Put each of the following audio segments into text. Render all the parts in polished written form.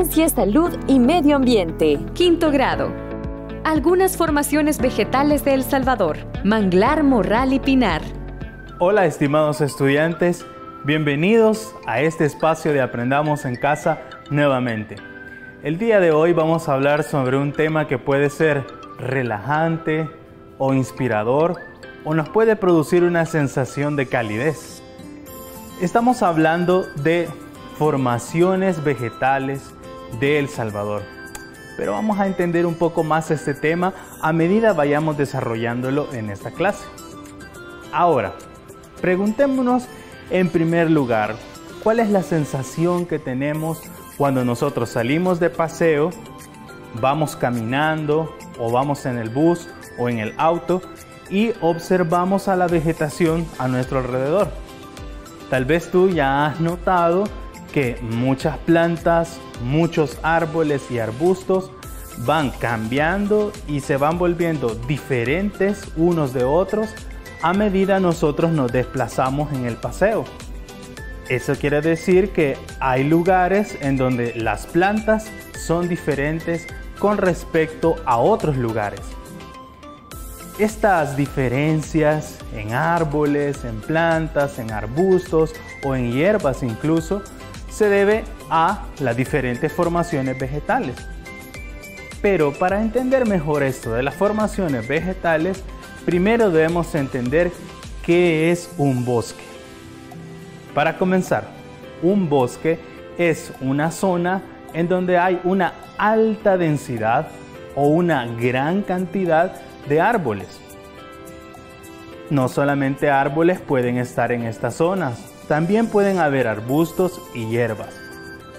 Ciencia, Salud y Medio Ambiente. Quinto grado. Algunas formaciones vegetales de El Salvador. Manglar, morral y pinar. Hola, estimados estudiantes. Bienvenidos a este espacio de Aprendamos en Casa nuevamente. El día de hoy vamos a hablar sobre un tema que puede ser relajante o inspirador o nos puede producir una sensación de calidez. Estamos hablando de formaciones vegetales de El Salvador. Pero vamos a entender un poco más este tema a medida vayamos desarrollándolo en esta clase. Ahora, preguntémonos en primer lugar, ¿cuál es la sensación que tenemos cuando nosotros salimos de paseo, vamos caminando o vamos en el bus o en el auto y observamos a la vegetación a nuestro alrededor? Tal vez tú ya has notado que muchas plantas, muchos árboles y arbustos van cambiando y se van volviendo diferentes unos de otros a medida nosotros nos desplazamos en el paseo. Eso quiere decir que hay lugares en donde las plantas son diferentes con respecto a otros lugares. Estas diferencias en árboles, en plantas, en arbustos o en hierbas incluso, se debe a las diferentes formaciones vegetales. Pero para entender mejor esto de las formaciones vegetales, primero debemos entender qué es un bosque. Para comenzar, un bosque es una zona en donde hay una alta densidad o una gran cantidad de árboles. No solamente árboles pueden estar en estas zonas, también pueden haber arbustos y hierbas.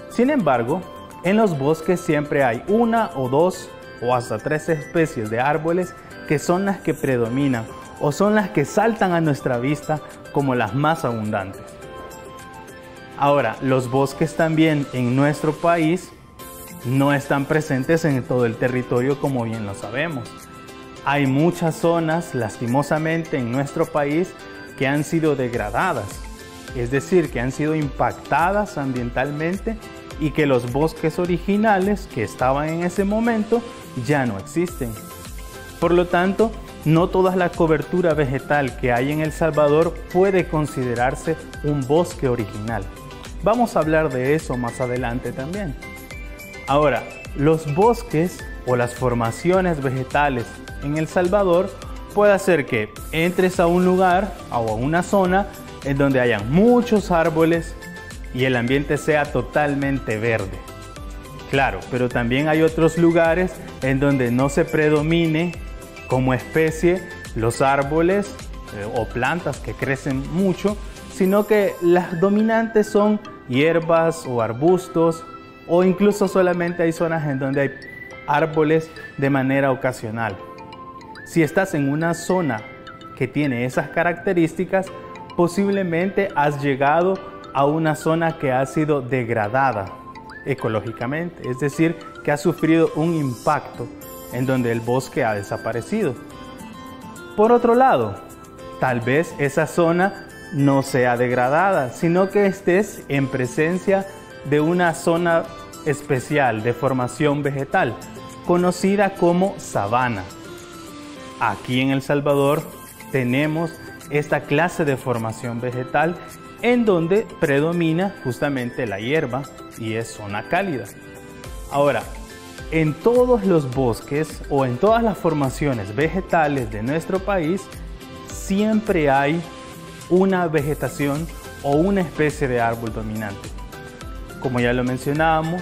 Sin embargo, en los bosques siempre hay una o dos o hasta tres especies de árboles que son las que predominan o son las que saltan a nuestra vista como las más abundantes. Ahora, los bosques también en nuestro país no están presentes en todo el territorio como bien lo sabemos. Hay muchas zonas, lastimosamente, en nuestro país que han sido degradadas, es decir, que han sido impactadas ambientalmente y que los bosques originales que estaban en ese momento ya no existen. Por lo tanto, no toda la cobertura vegetal que hay en El Salvador puede considerarse un bosque original. Vamos a hablar de eso más adelante también. Ahora, los bosques o las formaciones vegetales en El Salvador puede hacer que entres a un lugar o a una zona en donde hayan muchos árboles y el ambiente sea totalmente verde. Claro, pero también hay otros lugares en donde no se predomine como especie los árboles o plantas que crecen mucho, sino que las dominantes son hierbas o arbustos, o incluso solamente hay zonas en donde hay árboles de manera ocasional. Si estás en una zona que tiene esas características, posiblemente has llegado a una zona que ha sido degradada ecológicamente, es decir, que ha sufrido un impacto en donde el bosque ha desaparecido. Por otro lado, tal vez esa zona no sea degradada, sino que estés en presencia de una zona especial de formación vegetal, conocida como sabana. Aquí en El Salvador tenemos esta clase de formación vegetal en donde predomina justamente la hierba y es zona cálida. Ahora, en todos los bosques o en todas las formaciones vegetales de nuestro país, siempre hay una vegetación o una especie de árbol dominante. Como ya lo mencionábamos,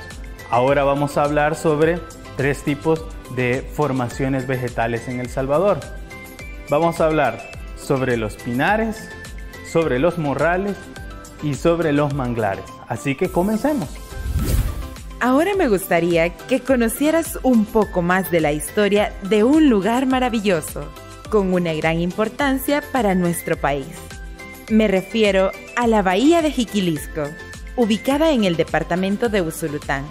ahora vamos a hablar sobre tres tipos de formaciones vegetales en El Salvador. Vamos a hablar sobre los pinares, sobre los morrales y sobre los manglares. Así que comencemos. Ahora me gustaría que conocieras un poco más de la historia de un lugar maravilloso, con una gran importancia para nuestro país. Me refiero a la Bahía de Jiquilisco, ubicada en el departamento de Usulután.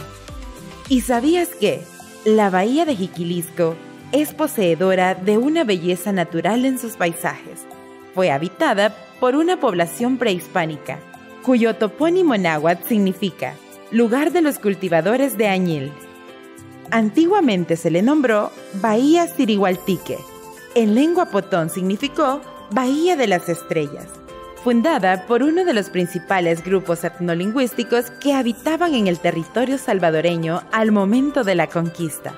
¿Y sabías que la Bahía de Jiquilisco es poseedora de una belleza natural en sus paisajes? Fue habitada por una población prehispánica, cuyo topónimo náhuatl significa lugar de los cultivadores de añil. Antiguamente se le nombró Bahía Sirigualtique. En lengua potón significó Bahía de las Estrellas, fundada por uno de los principales grupos etnolingüísticos que habitaban en el territorio salvadoreño al momento de la conquista.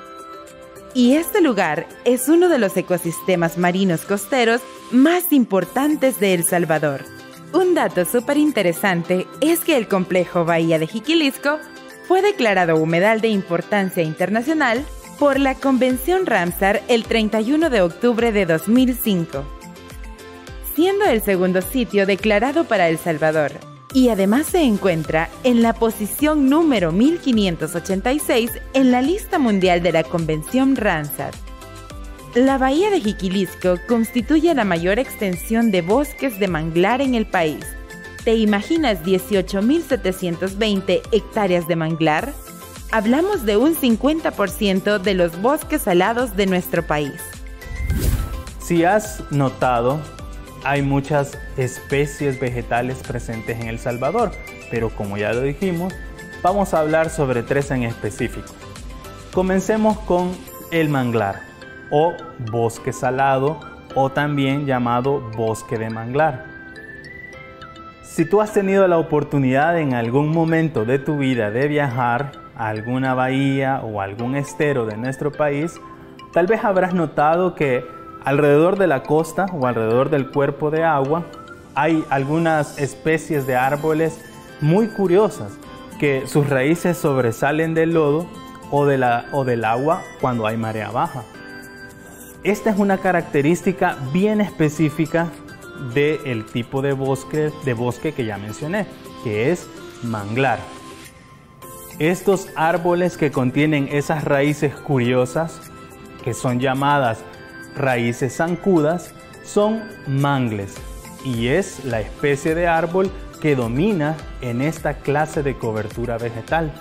Y este lugar es uno de los ecosistemas marinos costeros más importantes de El Salvador. Un dato súper interesante es que el complejo Bahía de Jiquilisco fue declarado humedal de importancia internacional por la Convención Ramsar el 31 de octubre de 2005, siendo el segundo sitio declarado para El Salvador, y además se encuentra en la posición número 1586 en la lista mundial de la Convención Ramsar. La Bahía de Jiquilisco constituye la mayor extensión de bosques de manglar en el país. ¿Te imaginas 18.720 hectáreas de manglar? Hablamos de un 50% de los bosques alados de nuestro país. Si has notado, hay muchas especies vegetales presentes en El Salvador, pero como ya lo dijimos, vamos a hablar sobre 3 en específico. Comencemos con el manglar o bosque salado, o también llamado bosque de manglar. Si tú has tenido la oportunidad en algún momento de tu vida de viajar a alguna bahía o algún estero de nuestro país, tal vez habrás notado que alrededor de la costa o alrededor del cuerpo de agua hay algunas especies de árboles muy curiosas que sus raíces sobresalen del lodo o del agua cuando hay marea baja. Esta es una característica bien específica del tipo de bosque que ya mencioné, que es manglar. Estos árboles que contienen esas raíces curiosas, que son llamadas raíces zancudas, son mangles, y es la especie de árbol que domina en esta clase de cobertura vegetal.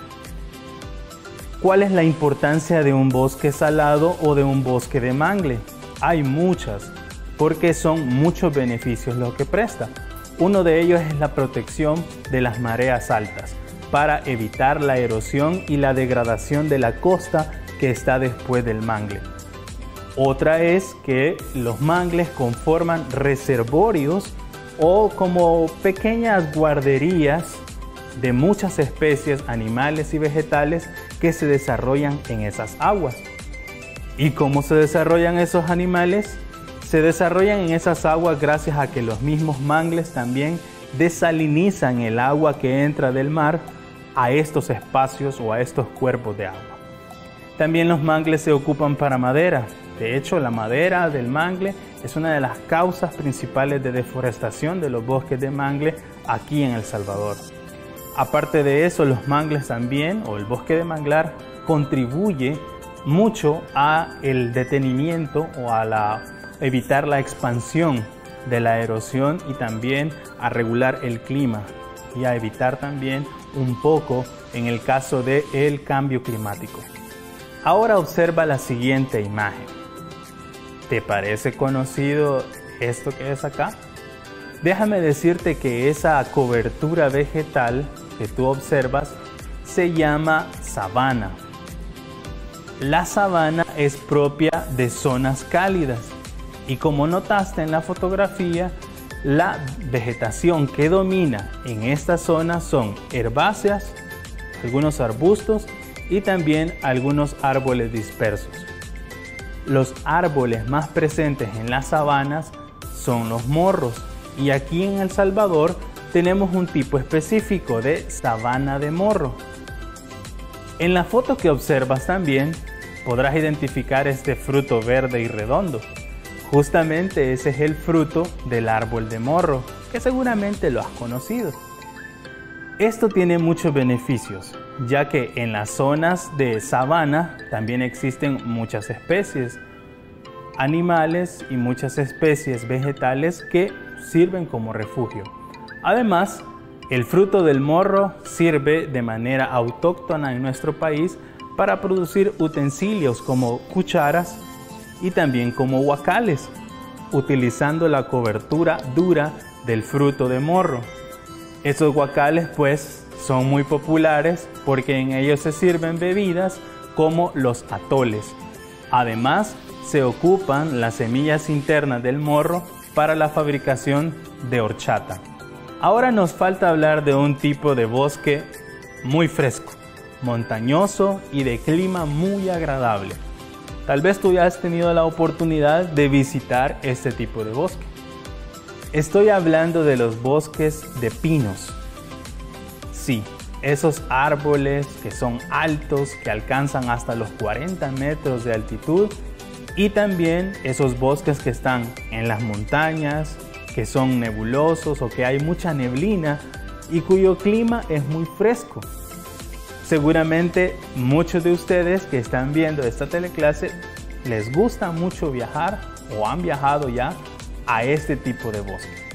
¿Cuál es la importancia de un bosque salado o de un bosque de mangle? Hay muchas, porque son muchos beneficios lo que presta. Uno de ellos es la protección de las mareas altas, para evitar la erosión y la degradación de la costa que está después del mangle. Otra es que los mangles conforman reservorios o como pequeñas guarderías de muchas especies animales y vegetales que se desarrollan en esas aguas. ¿Y cómo se desarrollan esos animales? Se desarrollan en esas aguas gracias a que los mismos mangles también desalinizan el agua que entra del mar a estos espacios o a estos cuerpos de agua. También los mangles se ocupan para madera. De hecho, la madera del mangle es una de las causas principales de deforestación de los bosques de mangle aquí en El Salvador. Aparte de eso, los mangles también, o el bosque de manglar, contribuye mucho a el detenimiento o a evitar la expansión de la erosión y también a regular el clima y a evitar también un poco en el caso del cambio climático. Ahora observa la siguiente imagen. ¿Te parece conocido esto que es acá? Déjame decirte que esa cobertura vegetal que tú observas se llama sabana. La sabana es propia de zonas cálidas y como notaste en la fotografía, la vegetación que domina en esta zona son herbáceas, algunos arbustos y también algunos árboles dispersos. Los árboles más presentes en las sabanas son los morros, y aquí en El Salvador tenemos un tipo específico de sabana de morro. En la foto que observas también podrás identificar este fruto verde y redondo. Justamente ese es el fruto del árbol de morro, que seguramente lo has conocido. Esto tiene muchos beneficios, ya que en las zonas de sabana también existen muchas especies animales y muchas especies vegetales que sirven como refugio. Además, el fruto del morro sirve de manera autóctona en nuestro país para producir utensilios como cucharas y también como guacales, utilizando la cobertura dura del fruto de morro. Estos guacales pues son muy populares porque en ellos se sirven bebidas como los atoles. Además, se ocupan las semillas internas del morro para la fabricación de horchata. Ahora nos falta hablar de un tipo de bosque muy fresco, montañoso y de clima muy agradable. Tal vez tú ya has tenido la oportunidad de visitar este tipo de bosque. Estoy hablando de los bosques de pinos. Sí, esos árboles que son altos, que alcanzan hasta los 40 metros de altitud, y también esos bosques que están en las montañas, que son nebulosos o que hay mucha neblina y cuyo clima es muy fresco. Seguramente muchos de ustedes que están viendo esta teleclase les gusta mucho viajar o han viajado ya a este tipo de bosque.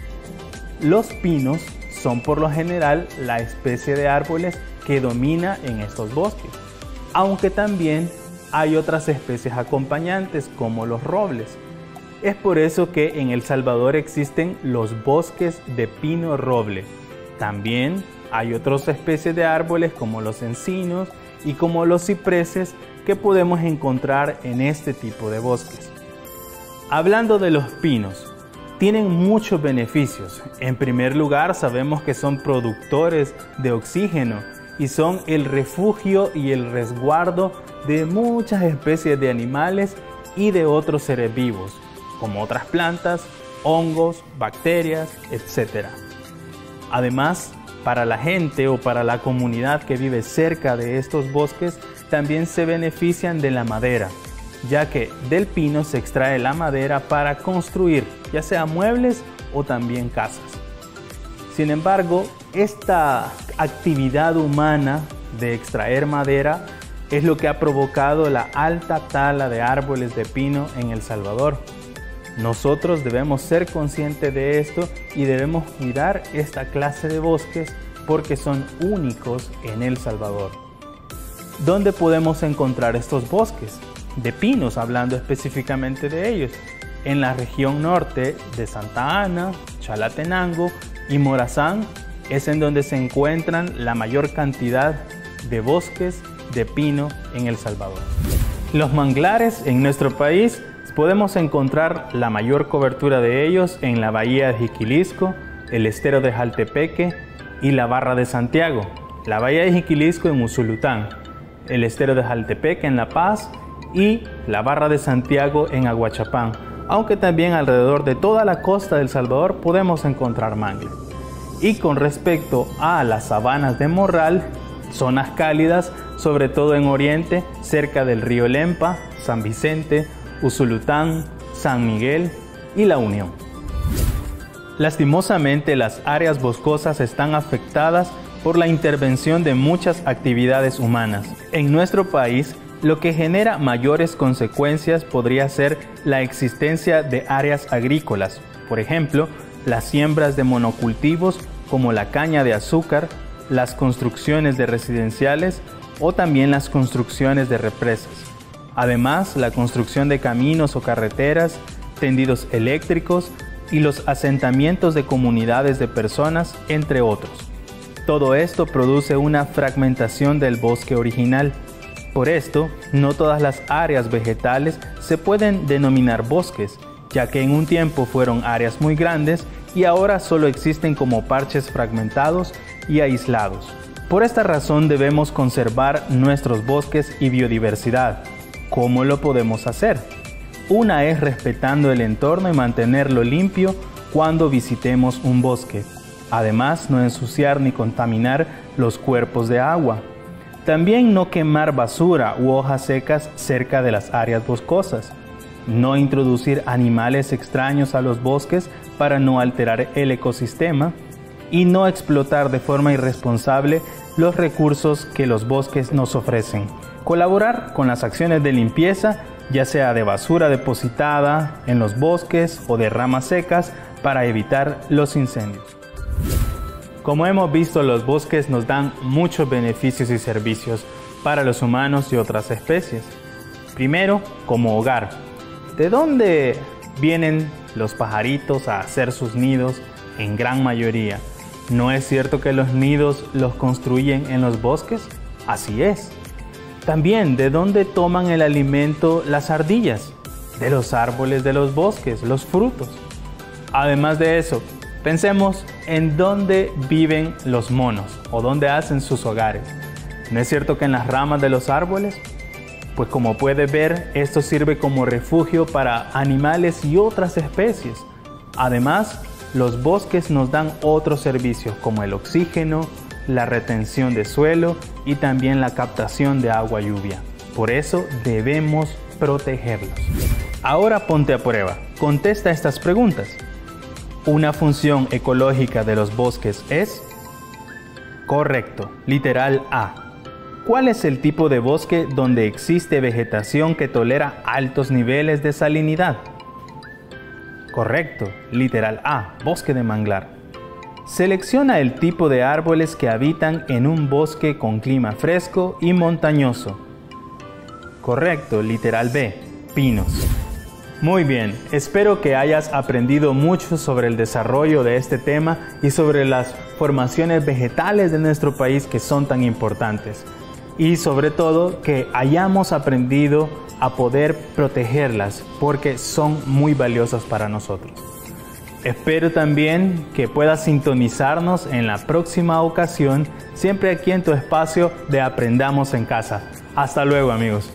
Los pinos son por lo general la especie de árboles que domina en estos bosques, aunque también hay otras especies acompañantes como los robles. Es por eso que en El Salvador existen los bosques de pino roble. También hay otras especies de árboles como los encinos y como los cipreses que podemos encontrar en este tipo de bosques. Hablando de los pinos, tienen muchos beneficios. En primer lugar, sabemos que son productores de oxígeno y son el refugio y el resguardo de muchas especies de animales y de otros seres vivos, como otras plantas, hongos, bacterias, etc. Además, para la gente o para la comunidad que vive cerca de estos bosques, también se benefician de la madera, ya que del pino se extrae la madera para construir, ya sea muebles o también casas. Sin embargo, esta actividad humana de extraer madera es lo que ha provocado la alta tala de árboles de pino en El Salvador. Nosotros debemos ser conscientes de esto y debemos cuidar esta clase de bosques porque son únicos en El Salvador. ¿Dónde podemos encontrar estos bosques de pinos, hablando específicamente de ellos? En la región norte de Santa Ana, Chalatenango y Morazán es en donde se encuentran la mayor cantidad de bosques de pino en El Salvador. Los manglares en nuestro país podemos encontrar la mayor cobertura de ellos en la bahía de Jiquilisco, el estero de Jaltepeque y la barra de Santiago. La bahía de Jiquilisco en Usulután, el estero de Jaltepeque en La Paz y la barra de Santiago en Aguachapán, aunque también alrededor de toda la costa del Salvador podemos encontrar mangles. Y con respecto a las sabanas de Morral, zonas cálidas, sobre todo en oriente, cerca del río Lempa, San Vicente, Usulután, San Miguel y La Unión. Lastimosamente, las áreas boscosas están afectadas por la intervención de muchas actividades humanas. En nuestro país, lo que genera mayores consecuencias podría ser la existencia de áreas agrícolas, por ejemplo, las siembras de monocultivos como la caña de azúcar, las construcciones de residenciales o también las construcciones de represas. Además, la construcción de caminos o carreteras, tendidos eléctricos y los asentamientos de comunidades de personas, entre otros. Todo esto produce una fragmentación del bosque original. Por esto, no todas las áreas vegetales se pueden denominar bosques, ya que en un tiempo fueron áreas muy grandes y ahora solo existen como parches fragmentados y aislados. Por esta razón debemos conservar nuestros bosques y biodiversidad. ¿Cómo lo podemos hacer? Una es respetando el entorno y mantenerlo limpio cuando visitemos un bosque. Además, no ensuciar ni contaminar los cuerpos de agua. También no quemar basura u hojas secas cerca de las áreas boscosas. No introducir animales extraños a los bosques para no alterar el ecosistema. Y no explotar de forma irresponsable los recursos que los bosques nos ofrecen. Colaborar con las acciones de limpieza, ya sea de basura depositada en los bosques o de ramas secas, para evitar los incendios. Como hemos visto, los bosques nos dan muchos beneficios y servicios para los humanos y otras especies. Primero, como hogar. ¿De dónde vienen los pajaritos a hacer sus nidos en gran mayoría? ¿No es cierto que los nidos los construyen en los bosques? Así es. También, ¿de dónde toman el alimento las ardillas? De los árboles de los bosques, los frutos. Además de eso, pensemos en dónde viven los monos o dónde hacen sus hogares. ¿No es cierto que en las ramas de los árboles? Pues como puedes ver, esto sirve como refugio para animales y otras especies. Además, los bosques nos dan otros servicios como el oxígeno, la retención de suelo y también la captación de agua lluvia. Por eso debemos protegerlos. Ahora ponte a prueba. Contesta estas preguntas. ¿Una función ecológica de los bosques es? Correcto. Literal A. ¿Cuál es el tipo de bosque donde existe vegetación que tolera altos niveles de salinidad? Correcto. Literal A. Bosque de manglar. Selecciona el tipo de árboles que habitan en un bosque con clima fresco y montañoso. Correcto. Literal B. Pinos. Muy bien, espero que hayas aprendido mucho sobre el desarrollo de este tema y sobre las formaciones vegetales de nuestro país que son tan importantes. Y sobre todo que hayamos aprendido a poder protegerlas porque son muy valiosas para nosotros. Espero también que puedas sintonizarnos en la próxima ocasión, siempre aquí en tu espacio de Aprendamos en Casa. Hasta luego, amigos.